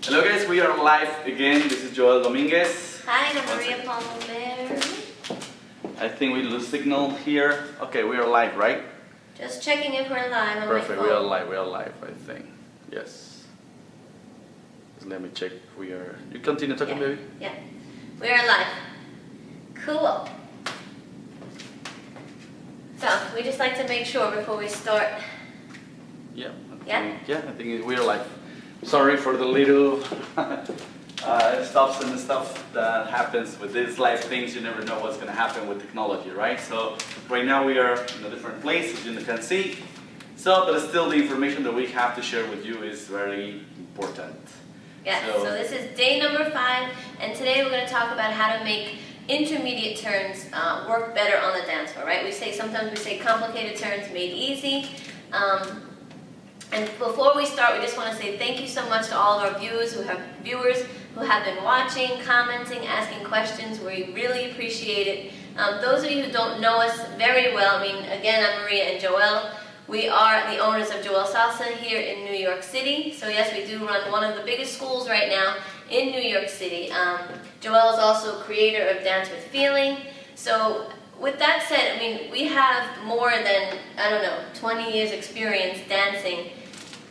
Hello guys, we are live again. This is Joel Dominguez. Hi, I'm Maria Palmer. I think we lose signal here. Okay, we are live, right? Just checking if we're live on Perfect, my we phone. are live, I think. Yes. Just let me check if we are... You continue talking, baby? Yeah, we are live. Cool. So, we just like to make sure before we start. Yeah. Yeah? I think we are live. Sorry for the little stops and stuff that happens with these live things. You never know what's going to happen with technology, right? So right now we are in a different place, as you can see. So, but still the information that we have to share with you is very important. Yeah, so this is day number 5, and today we're going to talk about how to make intermediate turns work better on the dance floor, right? Sometimes we say complicated turns made easy. And before we start, we just want to say thank you so much to all of our viewers who have been watching, commenting, asking questions. We really appreciate it. Those of you who don't know us very well, again, I'm Maria and Joel. We are the owners of Askjoelsalsa here in New York City. So yes, we do run one of the biggest schools right now in New York City. Joel is also creator of Dance with Feeling. So with that said, we have more than, 20 years experience dancing,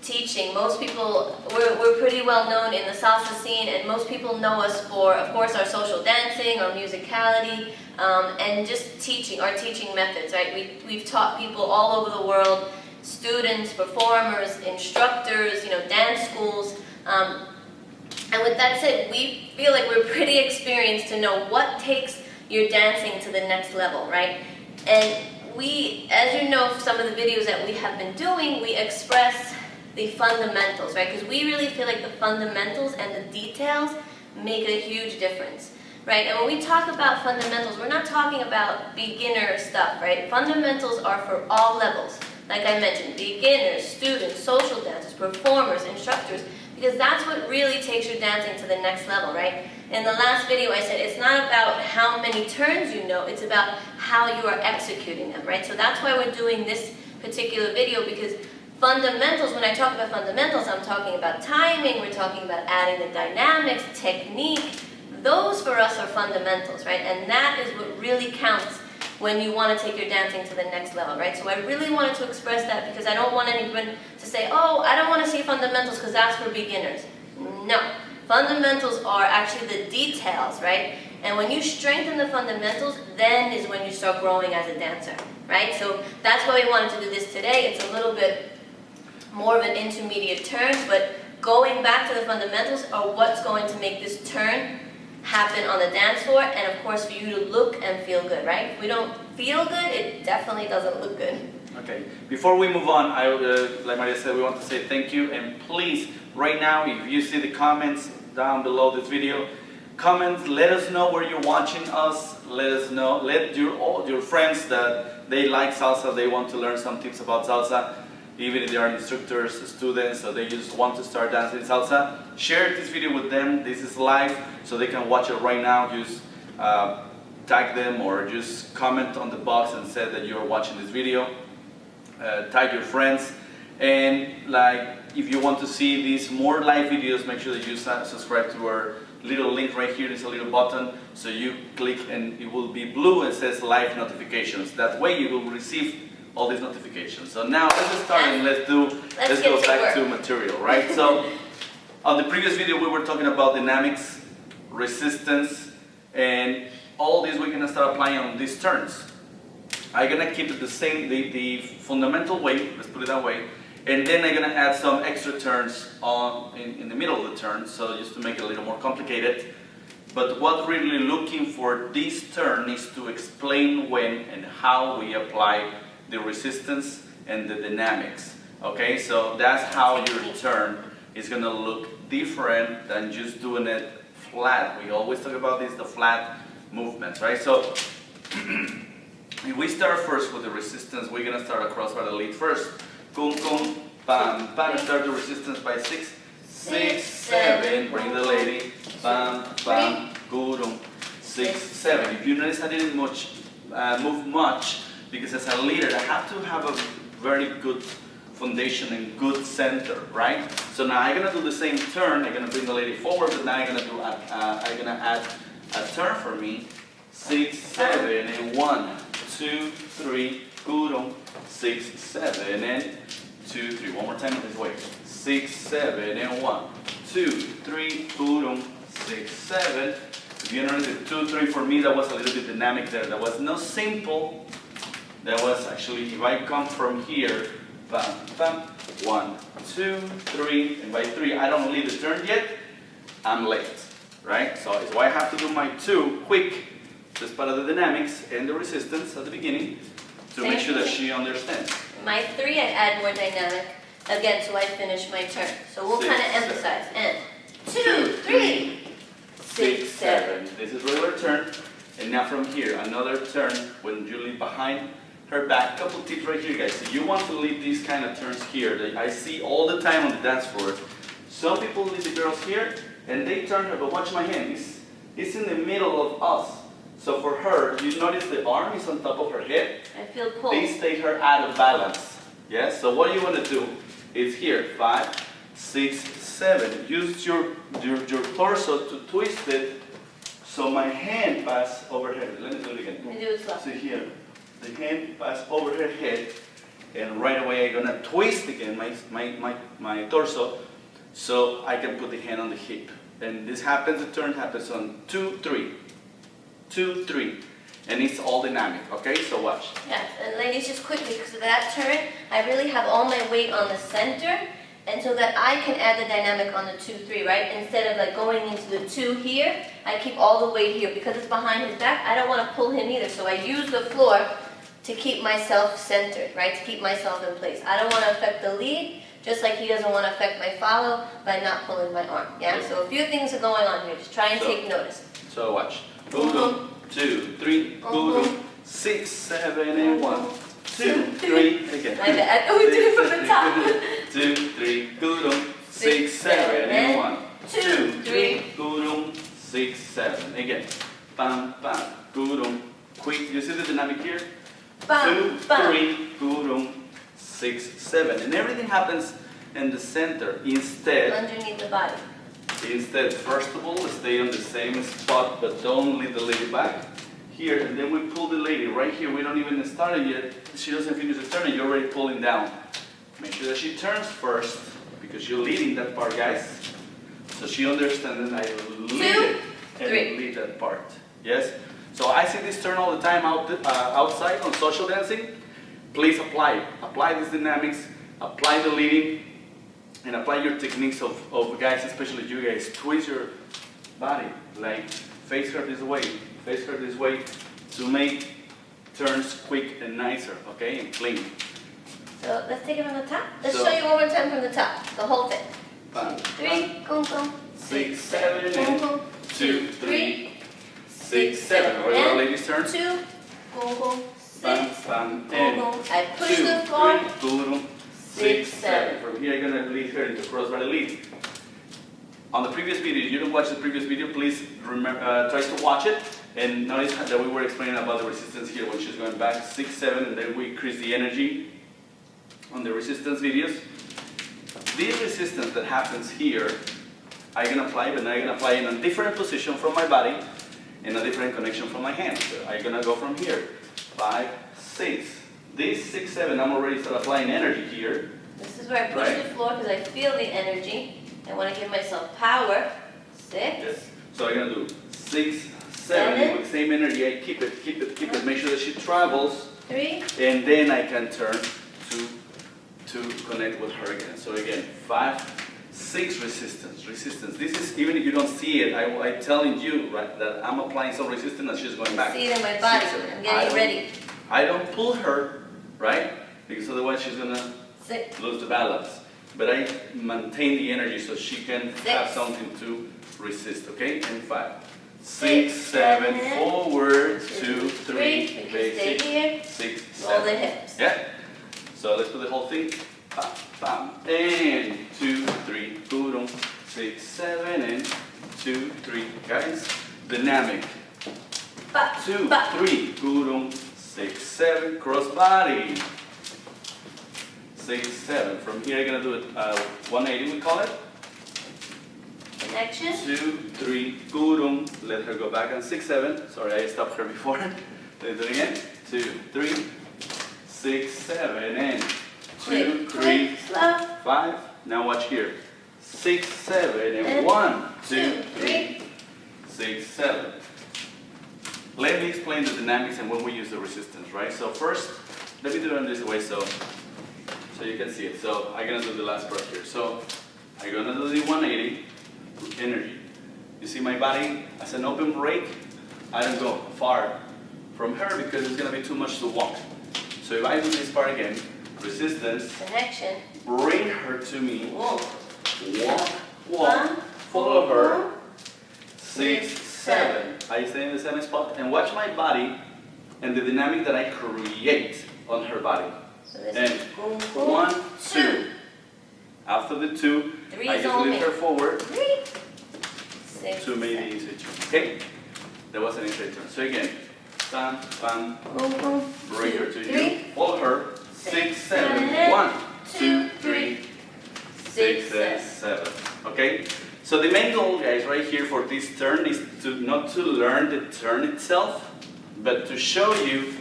teaching. Most people, we're pretty well known in the salsa scene, and most people know us for, of course, our social dancing, our musicality, and just teaching, our teaching methods, right? We've taught people all over the world, students, performers, instructors, dance schools. And with that said, we feel like we're pretty experienced to know what takes your dancing to the next level, right? And we, as you know, some of the videos that we have been doing, we express the fundamentals, right? Because we really feel like the fundamentals and the details make a huge difference, right? And when we talk about fundamentals, we're not talking about beginner stuff, right? Fundamentals are for all levels. Like I mentioned, beginners, students, social dancers, performers, instructors, because that's what really takes your dancing to the next level, right? In the last video I said it's not about how many turns you know, it's about how you are executing them, right? So that's why we're doing this particular video, because fundamentals, when I talk about fundamentals, I'm talking about timing, we're talking about adding the dynamics, technique. Those for us are fundamentals, right? And that is what really counts when you want to take your dancing to the next level, right? So I really wanted to express that because I don't want anyone to say, oh, I don't want to see fundamentals because that's for beginners. No. Fundamentals are actually the details, right? And when you strengthen the fundamentals, then is when you start growing as a dancer, right? So that's why we wanted to do this today. It's a little bit more of an intermediate turn, but going back to the fundamentals are what's going to make this turn happen on the dance floor, and of course for you to look and feel good, right? If we don't feel good, it definitely doesn't look good. Okay, before we move on, like Maria said, we want to say thank you, and please, right now, if you see the comments down below this video, comment, let us know where you're watching us, let us know, let all your friends that they like salsa, they want to learn some tips about salsa, even if they are instructors, students, or they just want to start dancing salsa, share this video with them. This is live, so they can watch it right now. Just tag them or just comment on the box and say that you're watching this video. Tag your friends. And if you want to see these more live videos, make sure that you subscribe to our little link right here. There's a little button, so you click and it will be blue and says live notifications. That way you will receive all these notifications. So now let's just start and let's go back to material, right? So on the previous video we were talking about dynamics, resistance, and all these we're gonna start applying on these turns. I'm gonna keep it the same, the fundamental way, let's put it that way, and then I'm gonna add some extra turns in the middle of the turn, so just to make it a little more complicated. But what we're really looking for this turn is to explain when and how we apply the resistance and the dynamics. Okay, so that's how your turn is going to look different than just doing it flat. We always talk about this, the flat movements, right? So if we start first with the resistance, we're going to start across by the lead first. Kum kum, bam, bam. Start the resistance by 6, 6, 7. Bring the lady, bam, bam, gurum, 6, 7. If you notice I didn't move much, because as a leader I have to have a very good foundation and good center, right? So now I'm gonna do the same turn. I'm gonna bring the lady forward, but now I'm gonna add a turn for me. 6, 7, and 1, 2, 3, good on. 6, 7, and 2, 3. One more time this way. 6, 7, and 1, 2, 3, good on. 6, 7. If you notice the 2, 3 for me, that was a little bit dynamic there. That was not simple. That was actually, if I come from here, bam, bam, 1, 2, 3, and by 3 I don't leave the turn yet, I'm late, right? So it's why I have to do my 2 quick, just part of the dynamics and the resistance at the beginning to make sure that she understands. My 3, I add more dynamic, again, so I finish my turn. So we'll kind of emphasize. And 2, 3, 6, 7. This is regular turn, and now from here, another turn when you leave behind her back. Couple tips right here, guys. If you want to leave these kind of turns here, that I see all the time on the dance floor. Some people leave the girls here, and they turn her, but watch my hand. It's in the middle of us. So for her, you notice the arm is on top of her head. I feel pulled. These take her out of balance. Yes? So what you want to do is here, 5, 6, 7. Use your torso to twist it so my hand pass over her. Let me do it again. Let me do it slow. So here, the hand pass over her head, and right away I'm gonna twist again my torso so I can put the hand on the hip. And this happens, the turn happens on 2, 3. 2, 3. And it's all dynamic, okay? So watch. Yes, and ladies, just quickly, because of that turn, I really have all my weight on the center, and so that I can add the dynamic on the 2, 3, right? Instead of like going into the 2 here, I keep all the weight here. Because it's behind his back, I don't want to pull him either, so I use the floor to keep myself centered, right? To keep myself in place. I don't want to affect the lead, just like he doesn't want to affect my follow by not pulling my arm, yeah? So a few things are going on here, just try and take notice. So watch. Boom, 2, 3, boom, 6, 7, and 1, 2, 3, again. My bad. Oh, we do it from the top. 2, 3, boom, 6, 7, and 1, 2, 3, boom, 6, 7, again. Bam, bam, boom, quick. You see the dynamic here? 2, 3, boom, 6, 7, and everything happens in the center. Underneath the body. Instead, first of all, stay on the same spot, but don't leave the lady back. Here, and then we pull the lady right here. We don't even start it yet. She doesn't finish the turn, and you're already pulling down. Make sure that she turns first, because you're leading that part, guys. So she understands that I lead it and lead that part. Yes? So I see this turn all the time outside on social dancing. Please apply it. Apply these dynamics, apply the leading, and apply your techniques of guys, especially you guys. Twist your body, like face her this way to make turns quick and nicer, okay, and clean. So let's take it from the top. Let's show you one more time from the top, the whole thing. 2, 3, boom, boom. 6, 7, and 2, 3, 6, 7. And Ladies' turn. 2, boom, boom. 6, bam, boom, boom. I push the floor. 2, 3, 6, 7. From here, I'm going to lead her into crossbody lead. On the previous video, if you didn't watch the previous video, please remember, try to watch it. And notice that we were explaining about the resistance here when she's going back 6, 7, and then we increase the energy on the resistance videos. This resistance that happens here, I'm going to apply, but now I'm going to apply in a different position from my body and a different connection from my hands. So I'm going to go from here, 5, 6. This 6, 7, I'm already start applying energy here. This is where I push the floor because I feel the energy. I want to give myself power. 6. Yes. So I'm going to do 6, 7 with the same energy. I keep it. Make sure that she travels. 3. And then I can turn to connect with her again. So again, 5, 6 resistance. This is, even if you don't see it, I'm telling you, right, that I'm applying some resistance and she's going back. I see it in my body. 6, I'm getting ready. I don't pull her, right? Because otherwise she's going to lose the balance. But I maintain the energy so she can have something to resist, okay? And 5, 6, 7, forward, 2, 3, basic, here. 6, 7. Roll the hips. Yeah? So let's do the whole thing. Bam, bam, and 2, 3, boom, 6, 7, and 2, 3. Guys, dynamic. 2, 3, boom, 6, 7, cross body. 6, 7. From here, you're gonna do it 180, we call it. Connection. 2, 3, kurum. Let her go back on 6, 7. Sorry, I stopped her before. Let's do it again. 2, 3, 6, 7, and 2, 3, slow. 5. Now watch here. 6, 7, and 1, 2, 3, 6, 7. Let me explain the dynamics and when we use the resistance, right? So first, let me do it this way so you can see it. So I'm gonna do the last part here. So I'm gonna do the 180 with energy. You see my body as an open break. I don't go far from her because it's gonna be too much to walk. So if I do this part again, resistance, connection, bring her to me, walk, follow her, 6, 7. I stay in the same spot and watch my body and the dynamic that I create on her body. So this and is boom, boom, 1, 2. After the 2, I just lift her forward 3, 6, to make the inside turn. Okay? That was an inside turn. So again, bam, bam, boom, boom, bring her to 3, you, follow her, 6, 7, 1, 2, 3, 6, and 7. Okay? So the main goal, guys, right here for this turn is not to learn the turn itself, but to show you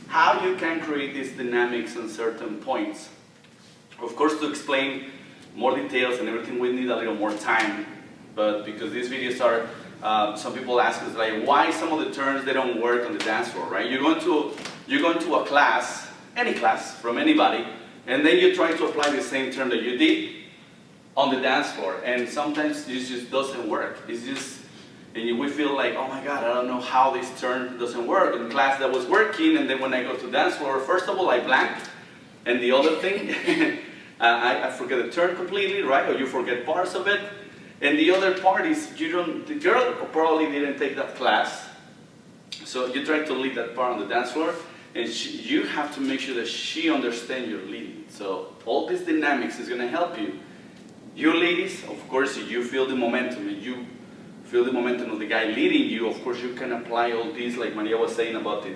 how you can create these dynamics on certain points. Of course, to explain more details and everything, we need a little more time. But because these videos are, some people ask us like, why some of the turns they don't work on the dance floor, right? You're going to a class, any class from anybody, and then you try to apply the same turn that you did on the dance floor, and sometimes this just doesn't work. It's just, and we feel like, oh my God, I don't know how this turn doesn't work. In class that was working, and then when I go to dance floor, first of all I blank, and the other thing, I forget the turn completely, right? Or you forget parts of it, and the other part is the girl probably didn't take that class, so you try to lead that part on the dance floor, and you have to make sure that she understands your leading. So all these dynamics is going to help you. You ladies, of course, you feel the momentum, and you feel the momentum of the guy leading you. Of course, you can apply all these, like Maria was saying about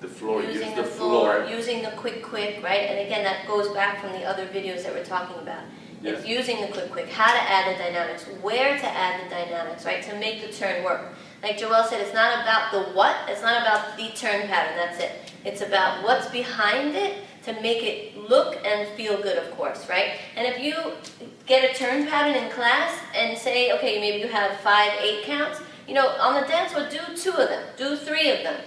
the floor. Using use the floor, using the quick, right? And again, that goes back from the other videos that we're talking about. Yes. It's using the quick, how to add the dynamics, where to add the dynamics, right? To make the turn work. Like Joel said, it's not about the what, it's not about the turn pattern, that's it. It's about what's behind it to make it look and feel good, of course, right? And if you get a turn pattern in class and say, okay, maybe you have 5, 8 counts, on the dance floor, do 2 of them, do 3 of them.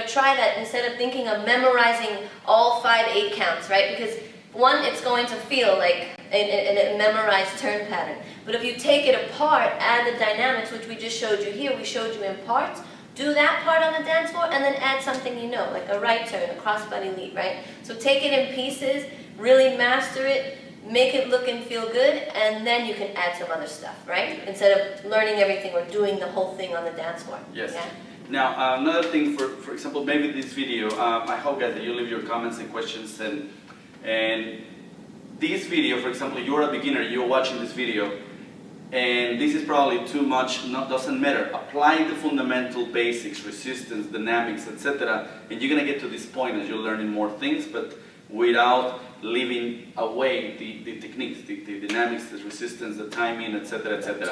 Try that instead of thinking of memorizing all 5, 8 counts, right? Because one, it's going to feel like a memorized turn pattern. But if you take it apart, add the dynamics, which we just showed you here, we showed you in parts, do that part on the dance floor and then add something like a right turn, a crossbody lead, right? So take it in pieces, really master it, make it look and feel good, and then you can add some other stuff, right? Instead of learning everything or doing the whole thing on the dance floor. Yes. Yeah? Now, another thing, for example, maybe this video, I hope guys that you leave your comments and questions, and this video, for example, you're a beginner, you're watching this video, and this is probably too much, doesn't matter. Apply the fundamental basics, resistance, dynamics, etc. And you're going to get to this point as you're learning more things, but without leaving away the techniques, the dynamics, the resistance, the timing, etc., etc.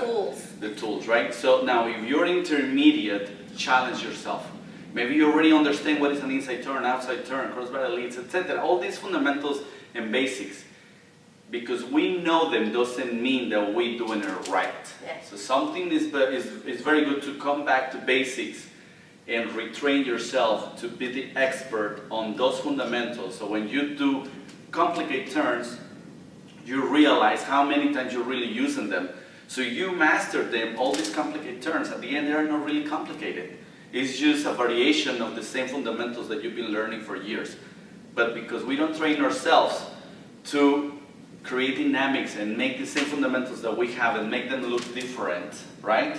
The tools, right? So now, if you're intermediate, challenge yourself. Maybe you already understand what is an inside turn, outside turn, crossbody leads, etc. All these fundamentals and basics. Because we know them doesn't mean that we're doing it right. Yes. So something is very good to come back to basics and retrain yourself to be the expert on those fundamentals. So when you do complicated turns, you realize how many times you're really using them. So you master them, all these complicated turns. At the end, they are not really complicated. It's just a variation of the same fundamentals that you've been learning for years. But because we don't train ourselves to create dynamics and make the same fundamentals that we have and make them look different, right?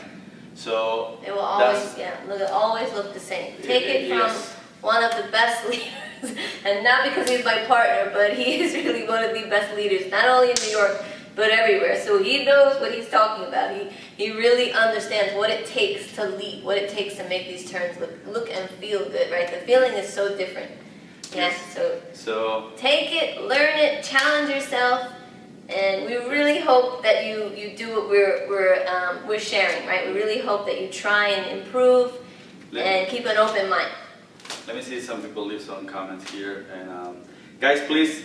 So it will always look the same. Take it from one of the best leaders, and not because he's my partner, but he is really one of the best leaders, not only in New York, but everywhere. So he knows what he's talking about. He really understands what it takes to lead, what it takes to make these turns look and feel good, right? The feeling is so different. Yes, Yes. so take it, learn it, challenge yourself, and we really hope that you do what we're sharing, right? We really hope that you try and improve and keep an open mind. Let me see some people leave some comments here, and guys, please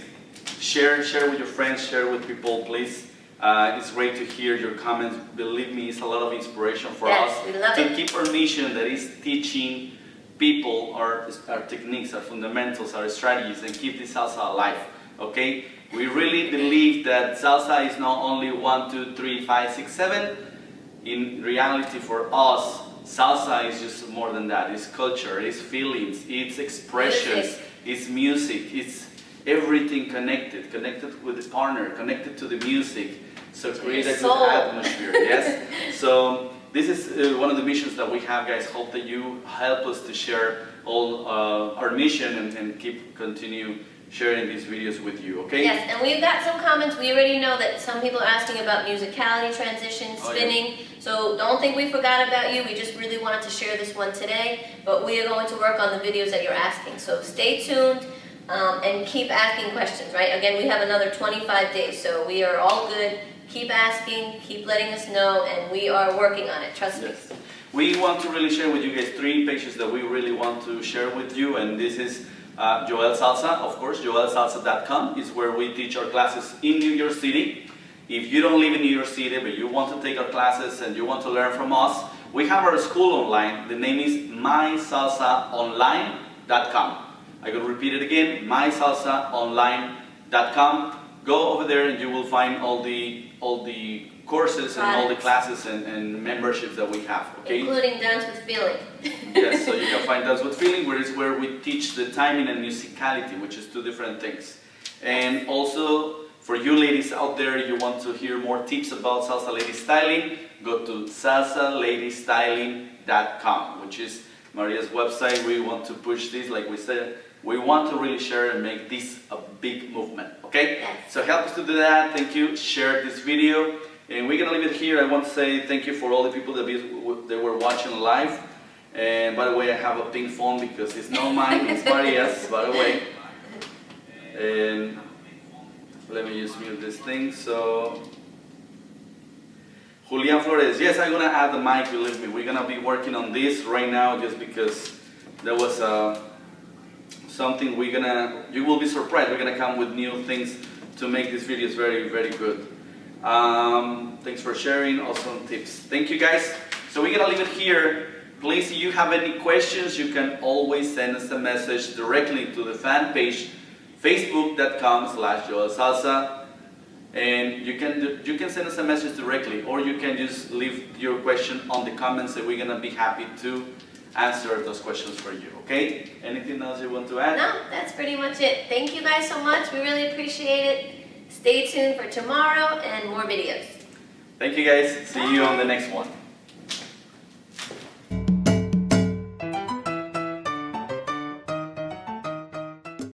share with your friends, share with people, please. It's great to hear your comments. Believe me, it's a lot of inspiration for us to keep our mission, that is teaching people our techniques, our fundamentals, our strategies, and keep this salsa alive. Okay? We really believe that salsa is not only 1, 2, 3, 5, 6, 7. In reality, for us, salsa is just more than that. It's culture, it's feelings, it's expressions, it's music, it's everything connected with the partner, connected to the music. So create a good atmosphere, yes? So this is one of the missions that we have, guys. Hope that you help us to share all our mission and continue sharing these videos with you, okay? Yes, and we've got some comments. We already know that some people are asking about musicality, transition, spinning. So don't think we forgot about you. We just really wanted to share this one today. But we are going to work on the videos that you're asking. So stay tuned and keep asking questions, right? Again, we have another 25 days. So we are all good. Keep asking, keep letting us know, and we are working on it. Trust me. We want to really share with you guys 3 pages that we really want to share with you, and this is Askjoelsalsa, of course. Askjoelsalsa.com is where we teach our classes in New York City. If you don't live in New York City, but you want to take our classes and you want to learn from us, we have our school online. The name is mysalsaonline.com. I will repeat it again, mysalsaonline.com. Go over there and you will find all the courses and all the classes and memberships that we have, okay? Including Dance with Feeling. Yes, so you can find Dance with Feeling, where we teach the timing and musicality, which is 2 different things. And also, for you ladies out there, you want to hear more tips about salsa lady styling, go to salsaladystyling.com, which is Maria's website. We want to push this, like we said, we want to really share and make this a big movement, okay? Yes. So help us to do that. Thank you. Share this video. And we're going to leave it here. I want to say thank you for all the people that were watching live. And by the way, I have a pink phone because it's not mine, it's Maria's, by the way. And let me just mute this thing. So, Julian Flores, yes, I'm going to add the mic, believe me. We're going to be working on this right now just because there was something you will be surprised. We're going to come with new things to make these videos very, very good. Thanks for sharing, awesome tips. Thank you, guys. So we're going to leave it here. Please, if you have any questions, you can always send us a message directly to the fan page, facebook.com/Askjoelsalsa. And you can send us a message directly, or you can just leave your question on the comments, and we're going to be happy to answer those questions for you, okay? Anything else you want to add? No, that's pretty much it. Thank you guys so much. We really appreciate it. Stay tuned for tomorrow and more videos. Thank you, guys. See you on the next one.